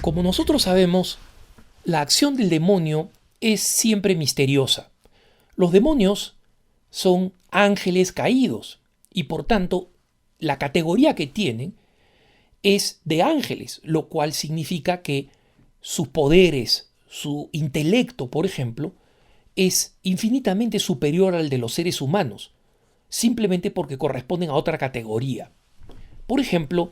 Como nosotros sabemos, la acción del demonio es siempre misteriosa. Los demonios son ángeles caídos y por tanto la categoría que tienen es de ángeles, lo cual significa que sus poderes, su intelecto, por ejemplo, es infinitamente superior al de los seres humanos, simplemente porque corresponden a otra categoría. Por ejemplo,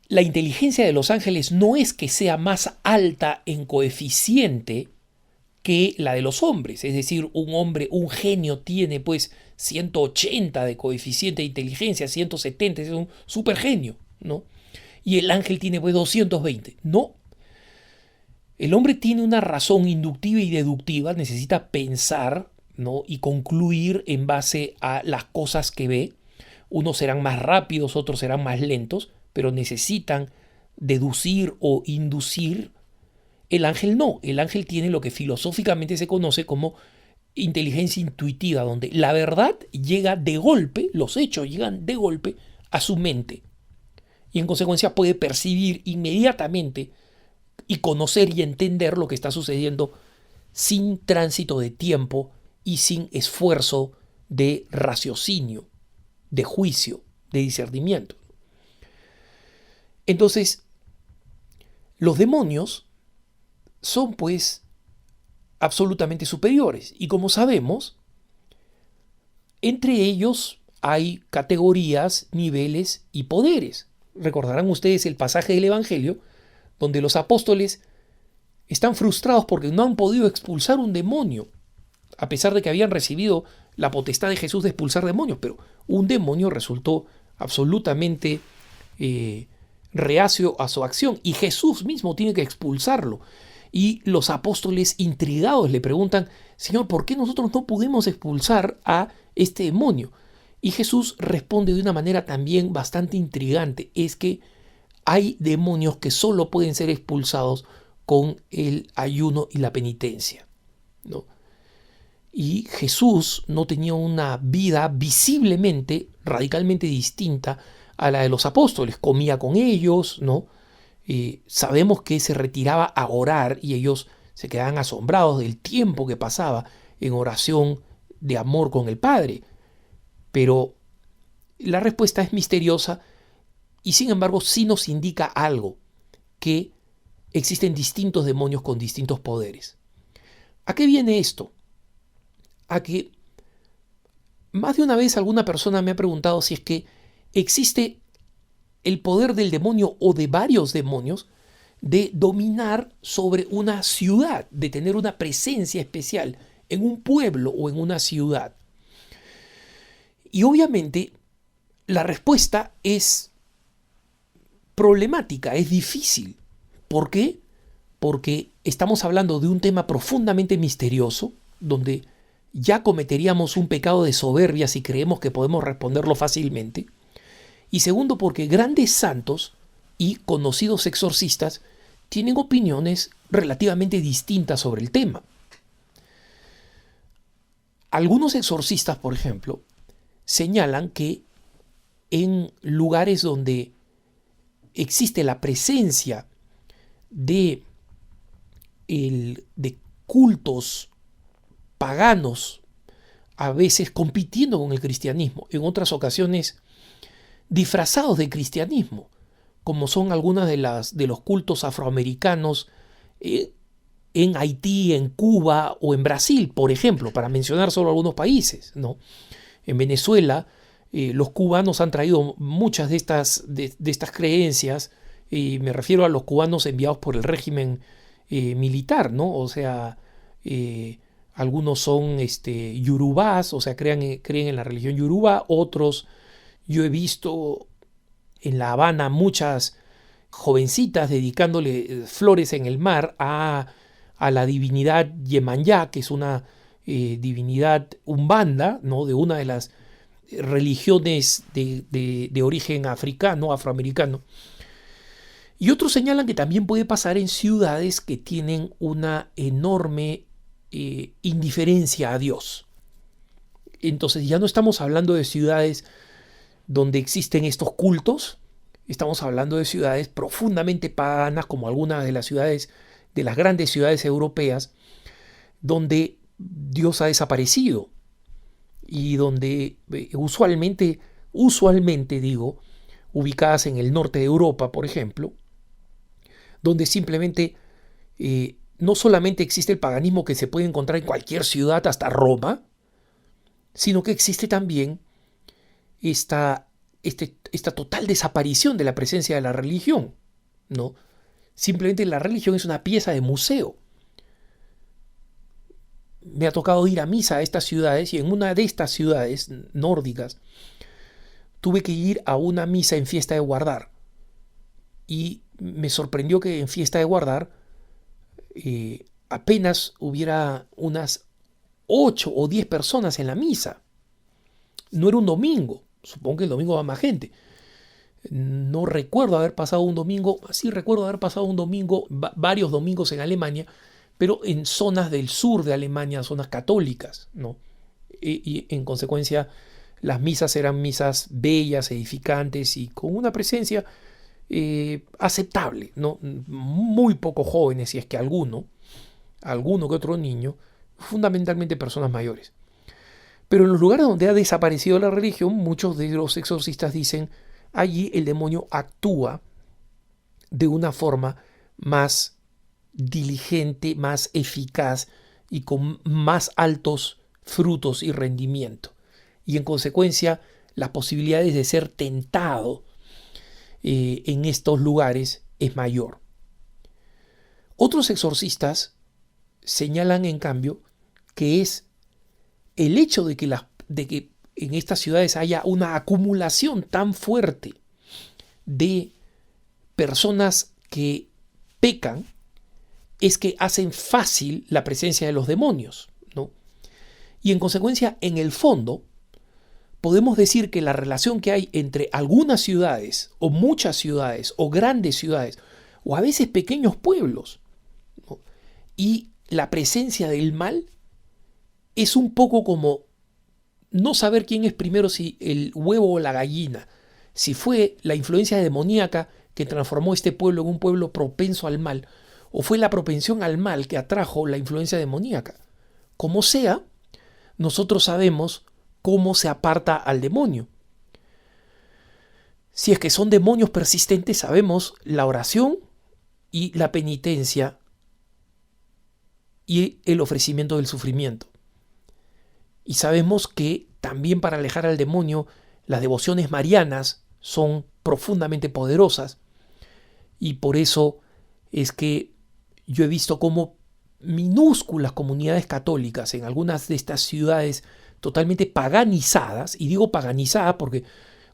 la inteligencia de los ángeles no es que sea más alta en coeficiente que la de los hombres. Es decir, un hombre, un genio tiene pues 180 de coeficiente de inteligencia, 170, es un supergenio, ¿no? Y el ángel tiene pues 220. No. El hombre tiene una razón inductiva y deductiva, necesita pensar, ¿no? Y concluir en base a las cosas que ve. Unos serán más rápidos, otros serán más lentos, pero necesitan deducir o inducir. El ángel no, el ángel tiene lo que filosóficamente se conoce como inteligencia intuitiva, donde la verdad llega de golpe, los hechos llegan de golpe a su mente. Y en consecuencia puede percibir inmediatamente y conocer y entender lo que está sucediendo sin tránsito de tiempo y sin esfuerzo de raciocinio, de juicio, de discernimiento. Entonces, los demonios son pues absolutamente superiores. Y como sabemos, entre ellos hay categorías, niveles y poderes. Recordarán ustedes el pasaje del Evangelio donde los apóstoles están frustrados porque no han podido expulsar un demonio, a pesar de que habían recibido la potestad de Jesús de expulsar demonios, pero un demonio resultó absolutamente reacio a su acción y Jesús mismo tiene que expulsarlo. Y los apóstoles intrigados le preguntan: Señor, ¿por qué nosotros no pudimos expulsar a este demonio? Y Jesús responde de una manera también bastante intrigante: es que hay demonios que solo pueden ser expulsados con el ayuno y la penitencia, ¿no? Y Jesús no tenía una vida visiblemente, radicalmente distinta a la de los apóstoles. Comía con ellos, ¿no? Sabemos que se retiraba a orar y ellos se quedaban asombrados del tiempo que pasaba en oración de amor con el Padre. Pero la respuesta es misteriosa y sin embargo sí nos indica algo, que existen distintos demonios con distintos poderes. ¿A qué viene esto? A que más de una vez alguna persona me ha preguntado si es que existe el poder del demonio o de varios demonios de dominar sobre una ciudad, de tener una presencia especial en un pueblo o en una ciudad. Y obviamente la respuesta es problemática, es difícil. ¿Por qué? Porque estamos hablando de un tema profundamente misterioso, donde ya cometeríamos un pecado de soberbia si creemos que podemos responderlo fácilmente. Y segundo, porque grandes santos y conocidos exorcistas tienen opiniones relativamente distintas sobre el tema. Algunos exorcistas, por ejemplo, señalan que en lugares donde existe la presencia de cultos paganos, a veces compitiendo con el cristianismo, en otras ocasiones disfrazados de cristianismo, como son algunas de los cultos afroamericanos en Haití, en Cuba o en Brasil, por ejemplo, para mencionar solo algunos países, ¿no? En Venezuela, los cubanos han traído muchas de estas creencias, y me refiero a los cubanos enviados por el régimen militar, ¿no? O sea, algunos son yorubás, o sea, creen en la religión yorubá, otros, yo he visto en La Habana muchas jovencitas dedicándole flores en el mar a la divinidad Yemanyá, que es una divinidad umbanda, ¿no? De una de las religiones de origen africano, afroamericano. Y otros señalan que también puede pasar en ciudades que tienen una enorme indiferencia a Dios. Entonces ya no estamos hablando de ciudades donde existen estos cultos, Estamos hablando de ciudades profundamente paganas, como algunas de las ciudades, de las grandes ciudades europeas, donde Dios ha desaparecido y donde usualmente digo, ubicadas en el norte de Europa, por ejemplo, donde simplemente no solamente existe el paganismo que se puede encontrar en cualquier ciudad, hasta Roma, sino que existe también esta total desaparición de la presencia de la religión, ¿no? Simplemente la religión es una pieza de museo. Me ha tocado ir a misa a estas ciudades y en una de estas ciudades nórdicas tuve que ir a una misa en Fiesta de Guardar. Y me sorprendió que en Fiesta de Guardar apenas hubiera unas 8 o 10 personas en la misa. No era un domingo, supongo que el domingo va más gente. No recuerdo haber pasado un domingo, sí recuerdo haber pasado un domingo, varios domingos en Alemania, pero en zonas del sur de Alemania, zonas católicas, ¿no? Y en consecuencia las misas eran misas bellas, edificantes y con una presencia aceptable, ¿no? Muy pocos jóvenes, si es que alguno que otro niño, fundamentalmente personas mayores. Pero en los lugares donde ha desaparecido la religión, muchos de los exorcistas dicen, allí el demonio actúa de una forma más diligente, más eficaz y con más altos frutos y rendimiento. Y en consecuencia, las posibilidades de ser tentado en estos lugares es mayor. Otros exorcistas señalan, en cambio, que es el hecho de que en estas ciudades haya una acumulación tan fuerte de personas que pecan, es que hacen fácil la presencia de los demonios, ¿no? Y en consecuencia, en el fondo, podemos decir que la relación que hay entre algunas ciudades, o muchas ciudades, o grandes ciudades, o a veces pequeños pueblos, ¿no?, y la presencia del mal es un poco como no saber quién es primero, si el huevo o la gallina, si fue la influencia demoníaca que transformó este pueblo en un pueblo propenso al mal, o fue la propensión al mal que atrajo la influencia demoníaca. Como sea, nosotros sabemos cómo se aparta al demonio. Si es que son demonios persistentes, sabemos la oración y la penitencia y el ofrecimiento del sufrimiento. Y sabemos que también para alejar al demonio, las devociones marianas son profundamente poderosas. Y por eso es que yo he visto cómo minúsculas comunidades católicas en algunas de estas ciudades totalmente paganizadas, y digo paganizadas porque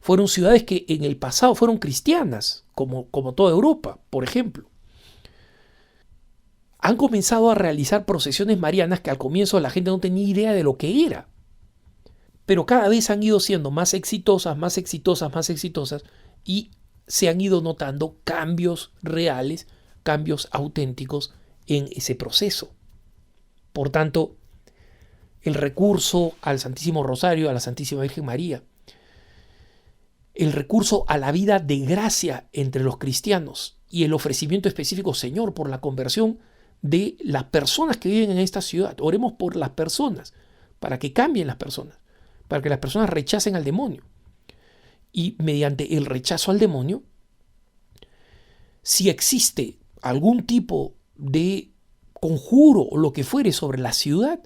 fueron ciudades que en el pasado fueron cristianas, como toda Europa, por ejemplo, han comenzado a realizar procesiones marianas que al comienzo la gente no tenía idea de lo que era. Pero cada vez han ido siendo más exitosas, más exitosas, más exitosas, y se han ido notando cambios reales, cambios auténticos en ese proceso. Por tanto, el recurso al Santísimo Rosario, a la Santísima Virgen María, el recurso a la vida de gracia entre los cristianos y el ofrecimiento específico, Señor, por la conversión de las personas que viven en esta ciudad. Oremos por las personas, para que cambien las personas, para que las personas rechacen al demonio. Y mediante el rechazo al demonio, si existe algún tipo de conjuro o lo que fuere sobre la ciudad,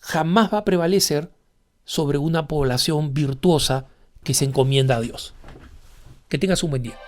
jamás va a prevalecer sobre una población virtuosa que se encomienda a Dios. Que tengas un buen día.